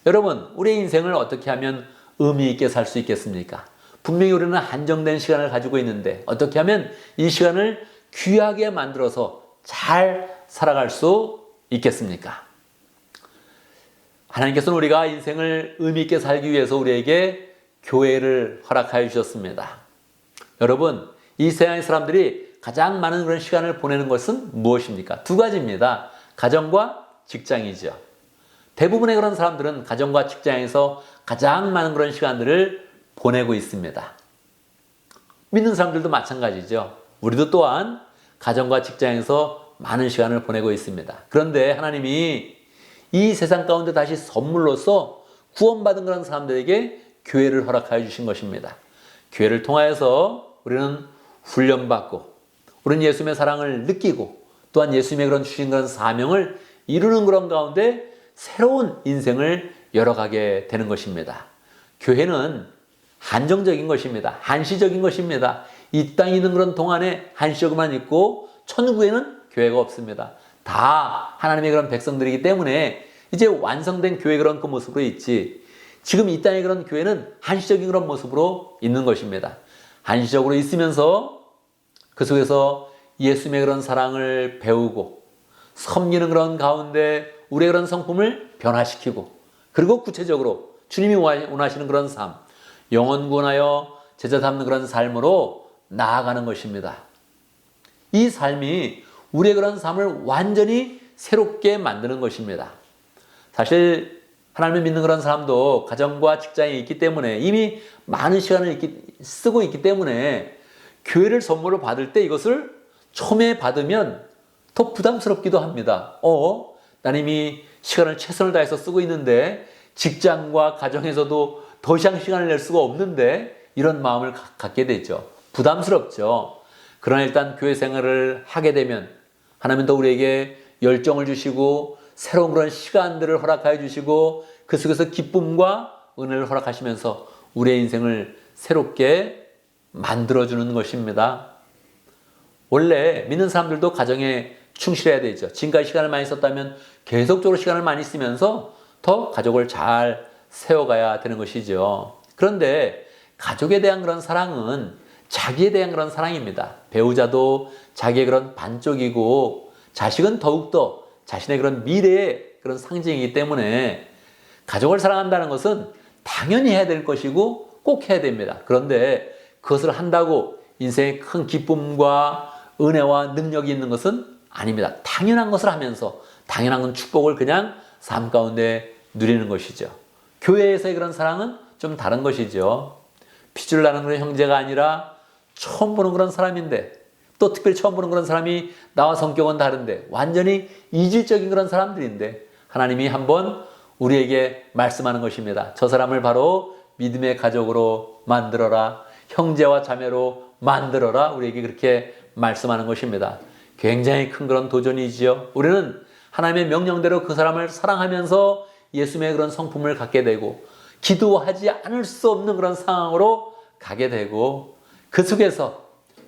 여러분, 우리의 인생을 어떻게 하면 의미 있게 살 수 있겠습니까? 분명히 우리는 한정된 시간을 가지고 있는데 어떻게 하면 이 시간을 귀하게 만들어서 잘 살아갈 수 있겠습니까? 하나님께서는 우리가 인생을 의미 있게 살기 위해서 우리에게 교회를 허락하여 주셨습니다. 여러분, 이 세상의 사람들이 가장 많은 그런 시간을 보내는 것은 무엇입니까? 두 가지입니다. 가정과 직장이죠. 대부분의 그런 사람들은 가정과 직장에서 가장 많은 그런 시간들을 보내고 있습니다. 믿는 사람들도 마찬가지죠. 우리도 또한 가정과 직장에서 많은 시간을 보내고 있습니다. 그런데 하나님이 이 세상 가운데 다시 선물로서 구원받은 그런 사람들에게 교회를 허락하여 주신 것입니다. 교회를 통하여서 우리는 훈련받고 우리는 예수님의 사랑을 느끼고 또한 예수님의 그런 주신 그런 사명을 이루는 그런 가운데 새로운 인생을 열어가게 되는 것입니다. 교회는 한정적인 것입니다. 한시적인 것입니다. 이 땅에 있는 그런 동안에 한시적으로만 있고 천국에는 교회가 없습니다. 다 하나님의 그런 백성들이기 때문에 이제 완성된 교회 그런 그 모습으로 있지 지금 이 땅의 그런 교회는 한시적인 그런 모습으로 있는 것입니다. 한시적으로 있으면서 그 속에서 예수님의 그런 사랑을 배우고 섬기는 그런 가운데 우리의 그런 성품을 변화시키고 그리고 구체적으로 주님이 원하시는 그런 삶, 영혼 구원하여 제자 삼는 그런 삶으로 나아가는 것입니다. 이 삶이 우리의 그런 삶을 완전히 새롭게 만드는 것입니다. 사실 하나님을 믿는 그런 사람도 가정과 직장에 있기 때문에 이미 많은 시간을 쓰고 있기 때문에 교회를 선물로 받을 때 이것을 처음에 받으면 더 부담스럽기도 합니다. 나는 이미 시간을 최선을 다해서 쓰고 있는데 직장과 가정에서도 더 이상 시간을 낼 수가 없는데 이런 마음을 갖게 되죠. 부담스럽죠. 그러나 일단 교회 생활을 하게 되면 하나님은 더 우리에게 열정을 주시고 새로운 그런 시간들을 허락하여 주시고 그 속에서 기쁨과 은혜를 허락하시면서 우리의 인생을 새롭게 만들어주는 것입니다. 원래 믿는 사람들도 가정에 충실해야 되죠. 지금까지 시간을 많이 썼다면 계속적으로 시간을 많이 쓰면서 더 가족을 잘 세워가야 되는 것이죠. 그런데 가족에 대한 그런 사랑은 자기에 대한 그런 사랑입니다. 배우자도 자기의 그런 반쪽이고 자식은 더욱더 자신의 그런 미래의 그런 상징이기 때문에 가족을 사랑한다는 것은 당연히 해야 될 것이고 꼭 해야 됩니다. 그런데 그것을 한다고 인생에 큰 기쁨과 은혜와 능력이 있는 것은 아닙니다. 당연한 것을 하면서 당연한 축복을 그냥 삶 가운데 누리는 것이죠. 교회에서의 그런 사랑은 좀 다른 것이죠. 핏줄 나는 그런 형제가 아니라 처음 보는 그런 사람인데 또 특별히 처음 보는 그런 사람이 나와 성격은 다른데 완전히 이질적인 그런 사람들인데 하나님이 한번 우리에게 말씀하는 것입니다. 저 사람을 바로 믿음의 가족으로 만들어라. 형제와 자매로 만들어라. 우리에게 그렇게 말씀하는 것입니다. 굉장히 큰 그런 도전이지요. 우리는 하나님의 명령대로 그 사람을 사랑하면서 예수님의 그런 성품을 갖게 되고 기도하지 않을 수 없는 그런 상황으로 가게 되고 그 속에서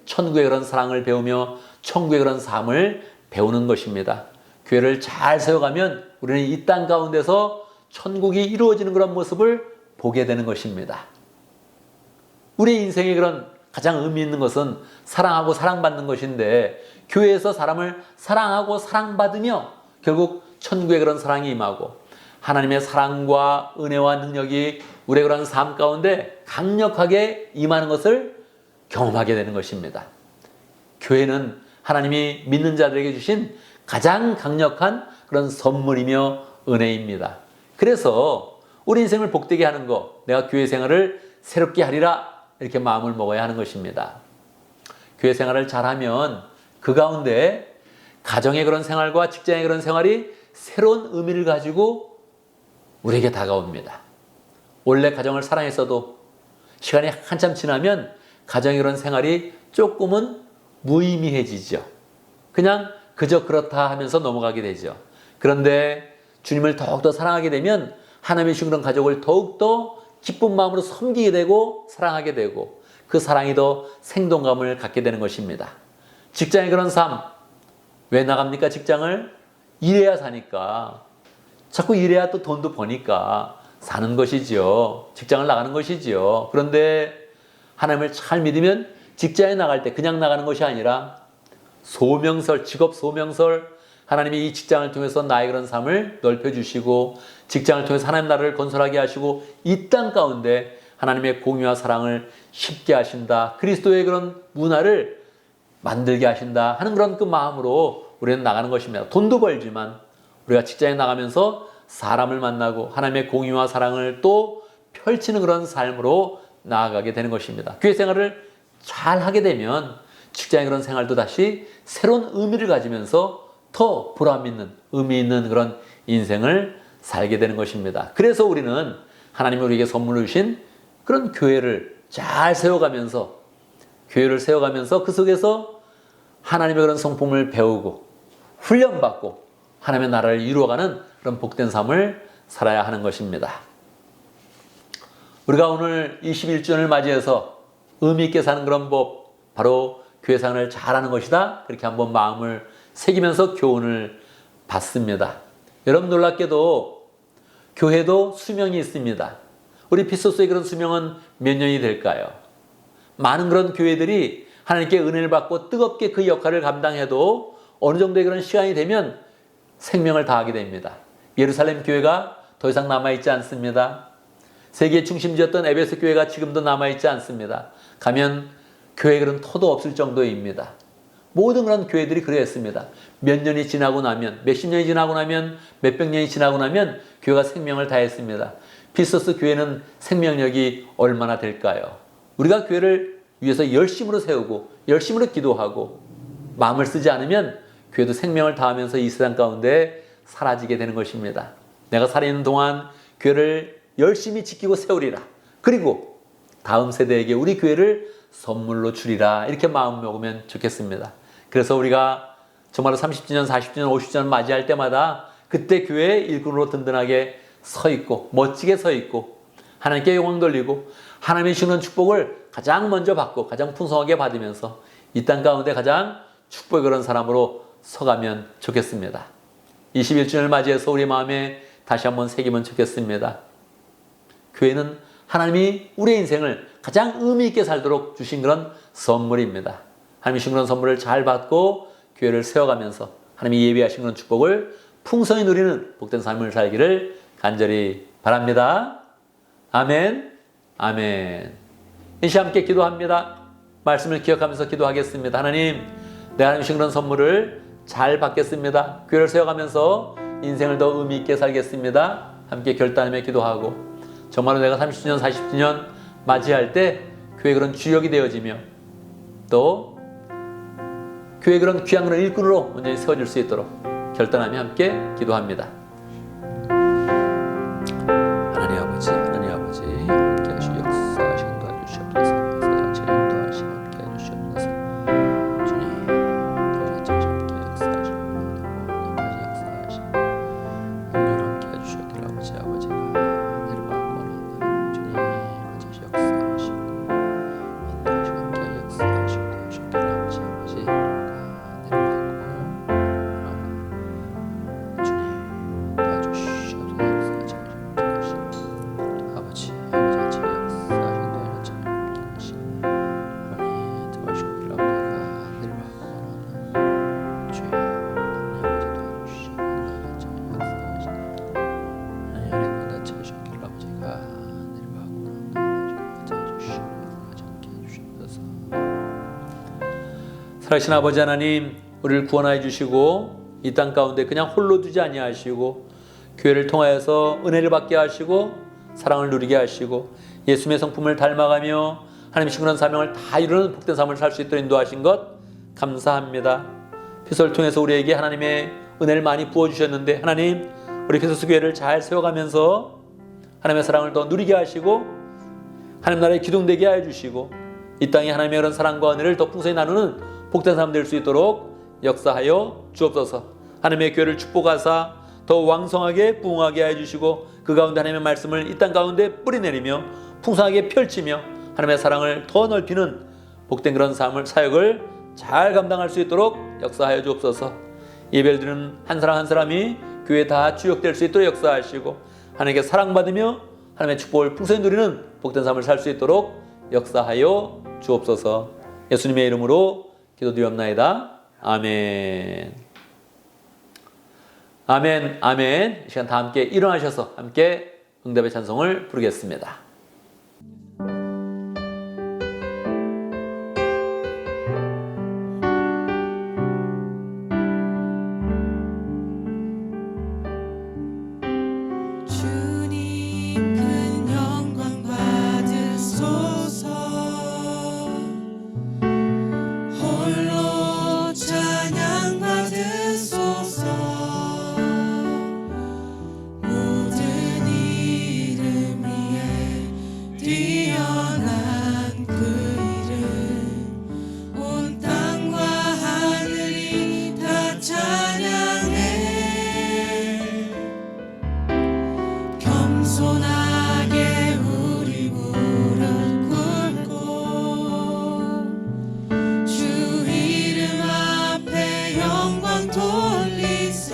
천국의 그런 사랑을 배우며 천국의 그런 삶을 배우는 것입니다. 교회를 잘 세워가면 우리는 이 땅 가운데서 천국이 이루어지는 그런 모습을 보게 되는 것입니다. 우리 인생의 그런 가장 의미 있는 것은 사랑하고 사랑받는 것인데 교회에서 사람을 사랑하고 사랑받으며 결국 천국의 그런 사랑이 임하고 하나님의 사랑과 은혜와 능력이 우리의 그런 삶 가운데 강력하게 임하는 것을 경험하게 되는 것입니다. 교회는 하나님이 믿는 자들에게 주신 가장 강력한 그런 선물이며 은혜입니다. 그래서 우리 인생을 복되게 하는 거, 내가 교회 생활을 새롭게 하리라 이렇게 마음을 먹어야 하는 것입니다. 교회 생활을 잘하면 그 가운데 가정의 그런 생활과 직장의 그런 생활이 새로운 의미를 가지고 우리에게 다가옵니다. 원래 가정을 사랑했어도 시간이 한참 지나면 가정의 그런 생활이 조금은 무의미해지죠. 그냥 그저 그렇다 하면서 넘어가게 되죠. 그런데 주님을 더욱더 사랑하게 되면 하나님의 주신 그런 가족을 더욱더 기쁜 마음으로 섬기게 되고 사랑하게 되고 그 사랑이 더 생동감을 갖게 되는 것입니다. 직장의 그런 삶, 왜 나갑니까? 직장을 일해야 사니까. 자꾸 일해야 또 돈도 버니까 사는 것이지요. 직장을 나가는 것이지요. 그런데 하나님을 잘 믿으면 직장에 나갈 때 그냥 나가는 것이 아니라 소명설, 직업 소명설, 하나님이 이 직장을 통해서 나의 그런 삶을 넓혀주시고 직장을 통해서 하나님 나라를 건설하게 하시고 이 땅 가운데 하나님의 공유와 사랑을 쉽게 하신다. 그리스도의 그런 문화를 만들게 하신다 하는 그런 그 마음으로 우리는 나가는 것입니다. 돈도 벌지만 우리가 직장에 나가면서 사람을 만나고 하나님의 공유와 사랑을 또 펼치는 그런 삶으로 나아가게 되는 것입니다. 교회 생활을 잘 하게 되면 직장의 그런 생활도 다시 새로운 의미를 가지면서 더 보람 있는 의미 있는 그런 인생을 살게 되는 것입니다. 그래서 우리는 하나님이 우리에게 선물로 주신 그런 교회를 잘 세워가면서 그 속에서 하나님의 그런 성품을 배우고 훈련받고 하나님의 나라를 이루어가는 그런 복된 삶을 살아야 하는 것입니다. 우리가 오늘 21주년을 맞이해서 의미 있게 사는 그런 법, 바로 교회 생활을 잘하는 것이다. 그렇게 한번 마음을 새기면서 교훈을 받습니다. 여러분 놀랍게도 교회도 수명이 있습니다. 우리 피소스의 그런 수명은 몇 년이 될까요? 많은 그런 교회들이 하나님께 은혜를 받고 뜨겁게 그 역할을 감당해도 어느 정도의 그런 시간이 되면 생명을 다하게 됩니다. 예루살렘 교회가 더 이상 남아있지 않습니다. 세계의 중심지였던 에베소 교회가 지금도 남아있지 않습니다. 가면 교회 그런 터도 없을 정도입니다. 모든 그런 교회들이 그랬습니다. 몇 년이 지나고 나면, 몇십 년이 지나고 나면, 몇백 년이 지나고 나면 교회가 생명을 다했습니다. 피소스 교회는 생명력이 얼마나 될까요? 우리가 교회를 위해서 열심으로 세우고 열심으로 기도하고 마음을 쓰지 않으면 교회도 생명을 다하면서 이 세상 가운데 사라지게 되는 것입니다. 내가 살아있는 동안 교회를 열심히 지키고 세우리라. 그리고 다음 세대에게 우리 교회를 선물로 주리라. 이렇게 마음 먹으면 좋겠습니다. 그래서 우리가 정말로 30주년, 40주년, 50주년 맞이할 때마다 그때 교회의 일꾼으로 든든하게 서 있고 멋지게 서 있고 하나님께 영광 돌리고 하나님이 주는 축복을 가장 먼저 받고 가장 풍성하게 받으면서 이 땅 가운데 가장 축복의 그런 사람으로 서가면 좋겠습니다. 21주년을 맞이해서 우리 마음에 다시 한번 새기면 좋겠습니다. 교회는 하나님이 우리의 인생을 가장 의미 있게 살도록 주신 그런 선물입니다. 하나님이 주신 그런 선물을 잘 받고 교회를 세워가면서 하나님이 예비하신 그런 축복을 풍성히 누리는 복된 삶을 살기를 간절히 바랍니다. 아멘, 아멘. 이 시간 함께 기도합니다. 말씀을 기억하면서 기도하겠습니다. 하나님, 내가 하나님 주신 그런 선물을 잘 받겠습니다. 교회를 세워가면서 인생을 더 의미 있게 살겠습니다. 함께 결단하며 기도하고 정말로 내가 30주년, 40주년 맞이할 때 교회 그런 주역이 되어지며 또 교회 그런 귀한 그런 일꾼으로 온전히 세워질 수 있도록 결단하며 함께 기도합니다. 하나님 아버지 함께 하시고 역사하시고 도와주시옵소서. 역사하시고 인도하시고 함께 해주시옵소서. 주님 도와주시옵소서. 함께 역사하시고 오늘까지 역사하시고 오늘 함께 해주시옵기를 아버지가 내려가고 원하는 주님 같이 역사하시고 인도하시고 함께 역사하시고 도와주시옵기를 아버지 살아계신 아버지 하나님, 우리를 구원하여 주시고 이 땅 가운데 그냥 홀로 두지 아니하시고 교회를 통하여서 은혜를 받게 하시고 사랑을 누리게 하시고 예수님의 성품을 닮아가며 하나님의 신실한 사명을 다 이루는 복된 삶을 살 수 있도록 인도하신 것 감사합니다. 피서를 통해서 우리에게 하나님의 은혜를 많이 부어주셨는데 하나님 우리 피서스 교회를 잘 세워가면서 하나님의 사랑을 더 누리게 하시고 하나님 나라에 기둥되게 해주시고 이 땅에 하나님의 그런 사랑과 은혜를 더 풍성히 나누는 복된 삶 될 수 있도록 역사하여 주옵소서. 하나님의 교회를 축복하사 더 왕성하게 부흥하게 해주시고 그 가운데 하나님의 말씀을 이 땅 가운데 뿌리내리며 풍성하게 펼치며 하나님의 사랑을 더 넓히는 복된 그런 삶을 사역을 잘 감당할 수 있도록 역사하여 주옵소서. 예배를 드리는 한 사람 한 사람이 교회에 다 주역될 수 있도록 역사하시고 하나님께 사랑받으며 하나님의 축복을 풍성히 누리는 복된 삶을 살 수 있도록 역사하여 주옵소서. 예수님의 이름으로 기도드리옵나이다. 아멘. 아멘. 아멘. 이 시간 다 함께 일어나셔서 함께 응답의 찬송을 부르겠습니다. 주님 큰 영광 받으소서 홀로 찬양 받으소서 모든 이름 위에 뛰어난 그 이름 온 땅과 하늘이 다 찬양해 겸손하게 우리 무릎 꿇고 주 이름 앞에 영광 돌리세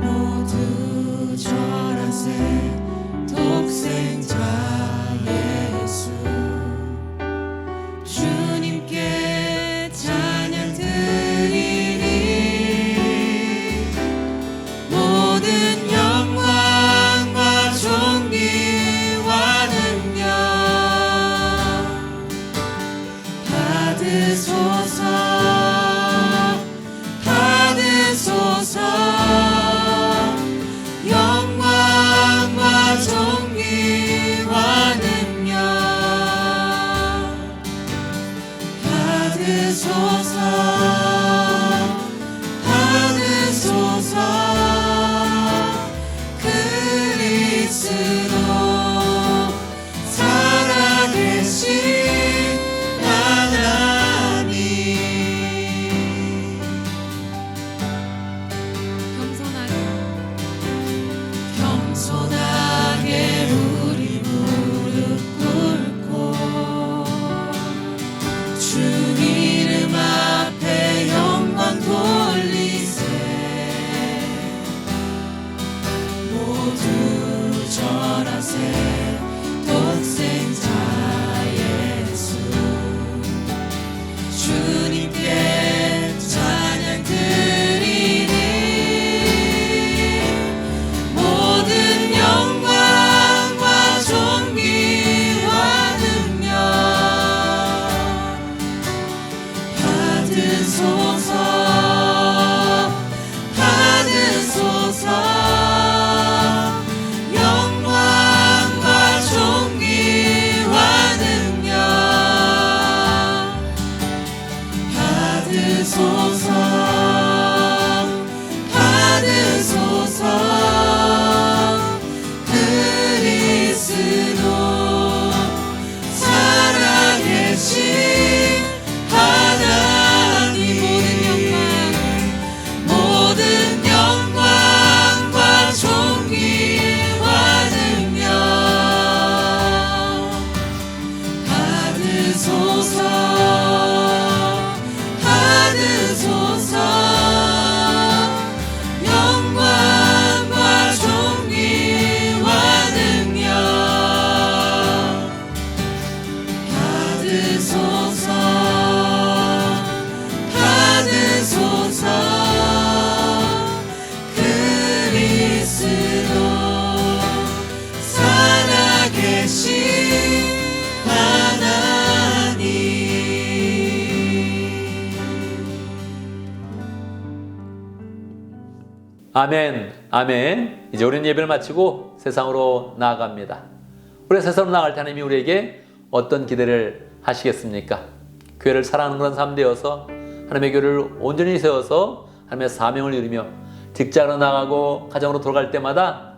모두 절하세 독생자 예수 주님께 찬양 드리리 모든 영광과 존귀와 능력 받으소서 받으소서 영광과 존귀와 능력 받으소서 받으소서 그리스도 살아계신 하나님 겸손하게 우리 무릎 꿇고 주 이름 앞에 영광 돌리세 모두 절하세 독생자 예수 주님께 찬양 드리리 모든 영광과 존귀와 능력 받으소서 받으소서 영광과 존귀와 아멘, 아멘. 이제 우리는 예배를 마치고 세상으로 나아갑니다. 우리 세상으로 나갈 때 하나님이 우리에게 어떤 기대를 하시겠습니까? 교회를 사랑하는 그런 삶 되어서 하나님의 교회를 온전히 세워서 하나님의 사명을 이루며 직장으로 나가고 가정으로 돌아갈 때마다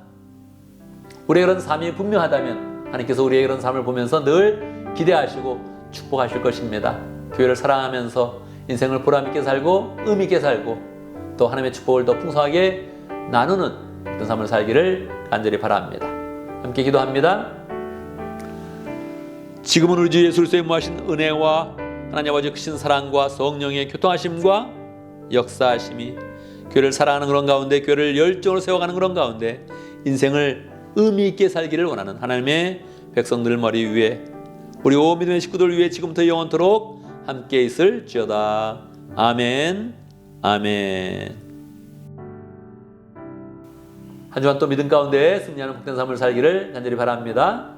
우리의 그런 삶이 분명하다면 하나님께서 우리의 그런 삶을 보면서 늘 기대하시고 축복하실 것입니다. 교회를 사랑하면서 인생을 보람있게 살고 의미있게 살고 또 하나님의 축복을 더 풍성하게 나누는 그런 삶을 살기를 간절히 바랍니다. 함께 기도합니다. 지금은 우리 주 예수 그리스도의 무하신 은혜와 하나님 아버지 크신 사랑과 성령의 교통하심과 역사하심이 교회를 사랑하는 그런 가운데 교회를 열정으로 세워가는 그런 가운데 인생을 의미있게 살기를 원하는 하나님의 백성들 머리 위에 우리 온 믿음의 식구들 위해 지금부터 영원토록 함께 있을지어다. 아멘, 아멘. 한 주간 또 믿음 가운데 승리하는 복된 삶을 살기를 간절히 바랍니다.